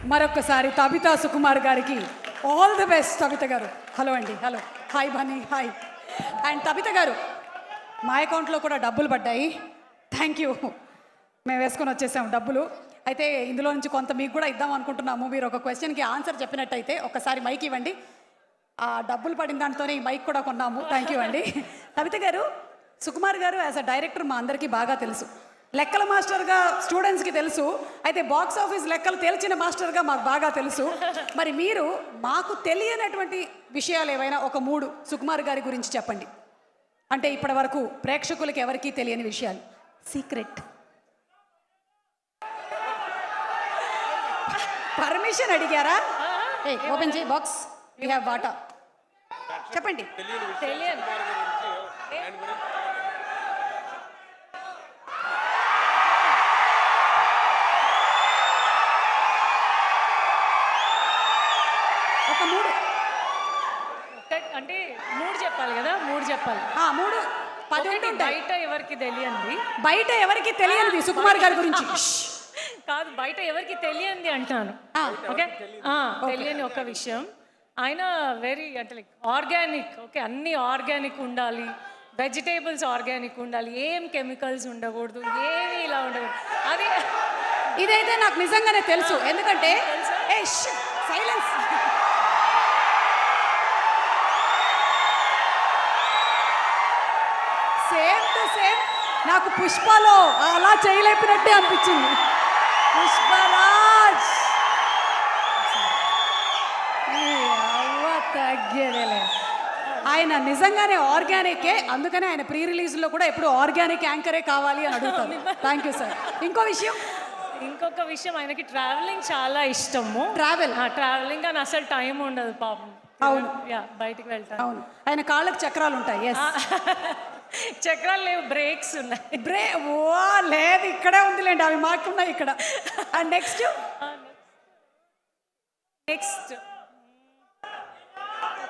మరొకసారి తబితా సుకుమార్ గారికి all the best. Tabitha గారు హలో అండి. Hello, hi Bunny, hi. And Tabitha గారు, మా అకౌంట్లో కూడా డబ్బులు పడ్డాయి. Thank you. మేము వేసుకొని వచ్చేసాము డబ్బులు. అయితే ఇందులో నుంచి కొంత మీకు కూడా ఇద్దాం అనుకుంటున్నాము. మీరు ఒక క్వశ్చన్కి ఆన్సర్ చెప్పినట్టయితే ఒకసారి మైక్ ఇవ్వండి. ఆ డబ్బులు పడిన దాంతోనే ఈ మైక్ కూడా కొన్నాము. థ్యాంక్ యూ అండి. తబిత గారు, సుకుమార్ గారు యాజ్ అ డైరెక్టర్ మా అందరికీ బాగా తెలుసు. లెక్కల మాస్టర్గా స్టూడెంట్స్కి తెలుసు. అయితే బాక్స్ ఆఫీస్ లెక్కలు తేల్చిన మాస్టర్గా మాకు బాగా తెలుసు. మరి మీరు మాకు తెలియనటువంటి విషయాలు ఏవైనా ఒక 3 సుకుమార్ గారి గురించి చెప్పండి. అంటే ఇప్పటి వరకు ప్రేక్షకులకి ఎవరికీ తెలియని విషయాలు. సీక్రెట్. పర్మిషన్ అడిగారా? ఓపెన్ చేయి బాక్స్. వీ హ్యావ్ వాటా. చెప్పండి. తెలియదు. ఒక 3 అంటే 3 చెప్పాలి కదా? 3 చెప్పాలి. 3 10 బయట ఎవరికి తెలియంది. బయట ఎవరికి తెలియనిది సుకుమార్ గారి గురించి కాదు, బయట ఎవరికి తెలియంది అంటాను. ఓకే, తెలియని ఒక విషయం, ఆయన వెరీ అంటే లైక్ ఆర్గానిక్. ఓకే, అన్ని ఆర్గానిక్ ఉండాలి, వెజిటేబుల్స్ ఆర్గానిక్ ఉండాలి, ఏం కెమికల్స్ ఉండకూడదు, ఏమి ఇలా ఉండకూడదు. అది ఇదైతే నాకు నిజంగానే తెలుసు. ఎందుకంటే సైలెన్స్. సేమ్ టు సేమ్ నాకు పుష్పలో అలా చేయలేపినట్టే అనిపించింది. పుష్పరాజ్ తగ్గేదేలే. ఆయన నిజంగానే ఆర్గానికే. అందుకనే ఆయన ప్రీ రిలీజ్లో కూడా ఎప్పుడు ఆర్గానిక్ యాంకరే కావాలి అని అడుగుతాను. Thank you sir. ఇంకొక విషయం, ఆయనకి ట్రావెలింగ్ చాలా ఇష్టము. ట్రావెలింగ్ అని అసలు టైం ఉండదు పాపం. అవును, బయటికి వెళ్తాను. అవును, ఆయన కాళ్ళకి చక్రాలు ఉంటాయి. చక్రాలు లేవు, బ్రేక్స్ ఉన్నాయి. లేదు, ఇక్కడే ఉందిలేండి, అవి మాకున్నాయి ఇక్కడ. అండ్ నెక్స్ట్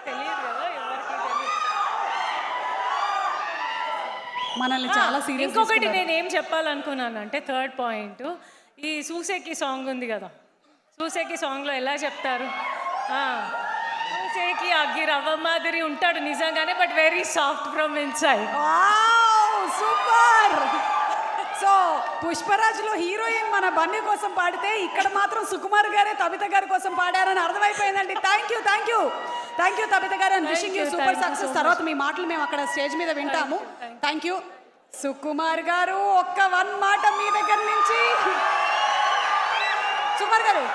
తెలియదు కదా ఎవరికి తెలియదు. మనల్ని చాలా సీరియస్. ఇంకొకటి నేను ఏం చెప్పాలనుకున్నాను అంటే, 3rd పాయింట్, ఈ సూసేకి సాంగ్ ఉంది కదా, సూసేకి సాంగ్లో ఎలా చెప్తారు, సూసేకి అగ్గి రవ్వ మాదిరి ఉంటాడు నిజంగానే, but very soft from inside. Super. So పుష్పరాజ్లో హీరోయిన్ మన బన్నీ కోసం పాడితే ఇక్కడ మాత్రం సుకుమార్ గారే తబిత గారి కోసం పాడారని అర్థమైపోయిందండి. థ్యాంక్ యూ తబిత గారు. And wishing you super success. తర్వాత మీ మాటలు మేము అక్కడ స్టేజ్ మీద వింటాము. థ్యాంక్ యూ సుకుమార్ గారు. ఒక్క 1 మాట మీ దగ్గర నుంచి. సుకుమార్ గారు,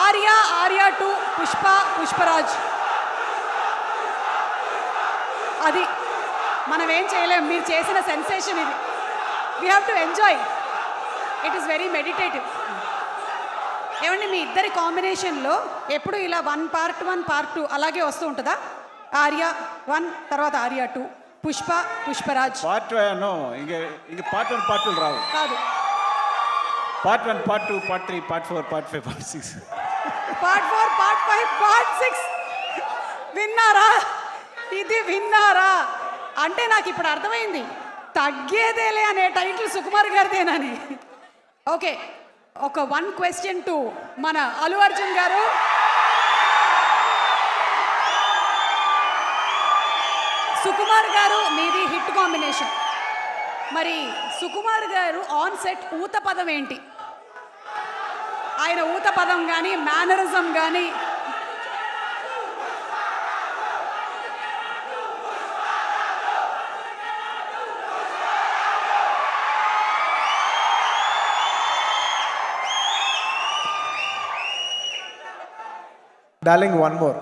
ఆర్య 2, పుష్పరాజ్, అది మనం ఏం చేయలేం. మీరు చేసిన సెన్సేషన్ ఇది. We have to enjoy. It is very meditative. ఏమండి, మీ ఇద్దరి కాంబినేషన్లో ఎప్పుడు ఇలా 1 part 1 part 2 అలాగే వస్తూ ఉంటుందా? ఆర్య 1 తర్వాత ఆర్య 2, పుష్పరాజ్ పార్ట్ 1 ఇంక పార్ట్ 1 పార్ట్ 2 రావు. కాదు, part 1 part 2 part 3 part 4 part 5 part 6 part 4 part 5 part 6. విన్నారా? ఇది విన్నారా? అంటే నాకు ఇప్పుడు అర్థమైంది, తగ్గేదేలే అనే టైటిల్ సుకుమార్ గారిదేనని. ఓకే, ఒక 1 question టు మన అల్లు అర్జున్ గారు. సుకుమార్ గారు, మీది హిట్ కాంబినేషన్. మరి సుకుమార్ గారు ఆన్ సెట్ ఊత పదం ఏంటి? ఆయన ఊత పదం కానీ మేనరిజం కానీ. Darling, 1 more.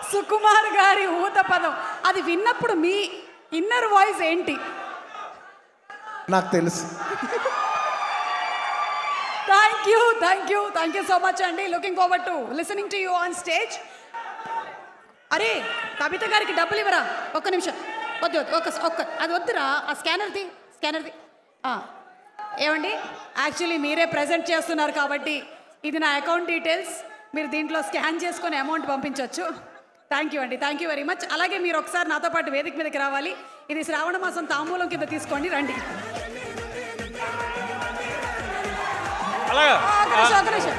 సుకుమార్ గారి ఊత పదం, అది విన్నప్పుడు మీ ఇన్నర్ వాయిస్ ఏంటి? నాకు తెలుసు. థ్యాంక్ యూ సో మచ్ అండి. Looking forward to listening to you on stage. అరే, కవిత గారికి డబ్బులు ఇవ్వరా? ఒక్క నిమిషం. వద్దు, అది వద్దురా. ఆ స్కానర్ది. ఏమండి, యాక్చువల్లీ మీరే ప్రజెంట్ చేస్తున్నారు కాబట్టి ఇది నా అకౌంట్ డీటెయిల్స్. మీరు దీంట్లో స్కాన్ చేసుకొని అమౌంట్ పంపించవచ్చు. థ్యాంక్ యూ అండి, థ్యాంక్ యూ వెరీ మచ్. అలాగే మీరు ఒకసారి నాతో పాటు వేదిక మీదకి రావాలి. ఇది శ్రావణ మాసం తాంబూలం కింద తీసుకోండి, రండి. అలాగే ఒక నిమిషం.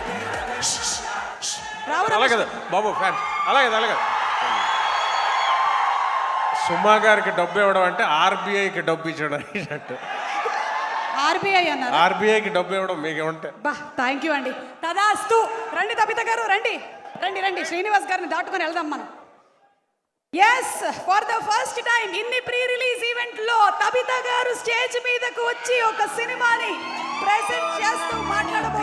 రావు అలాగే బాబు ఫ్యాన్ అలాగే అలాగే సుమా గారికి డబ్బు ఇవ్వడం అంటే ఆర్బీఐకి డబ్బు ఇచ్చడం అన్నట్టు. ఆర్బీఐ అన్నారు. ఆర్బీఐకి డబ్బు ఇవ్వడం మీకు ఏమంటే బా థ్యాంక్ యూ అండి. తదాస్తు. రండి తబిత గారు రండి రండి రండి. శ్రీనివాస్ గారిని దాటుకొని వెళ్దాం మనం. Yes, for the first time ఇన్ని ప్రీ రిలీజ్ ఈవెంట్ లో తబిత గారు స్టేజ్ మీదకు వచ్చి ఒక సినిమాని ప్రెజెంట్ చేస్తూ మాట్లాడబోతున్నారు.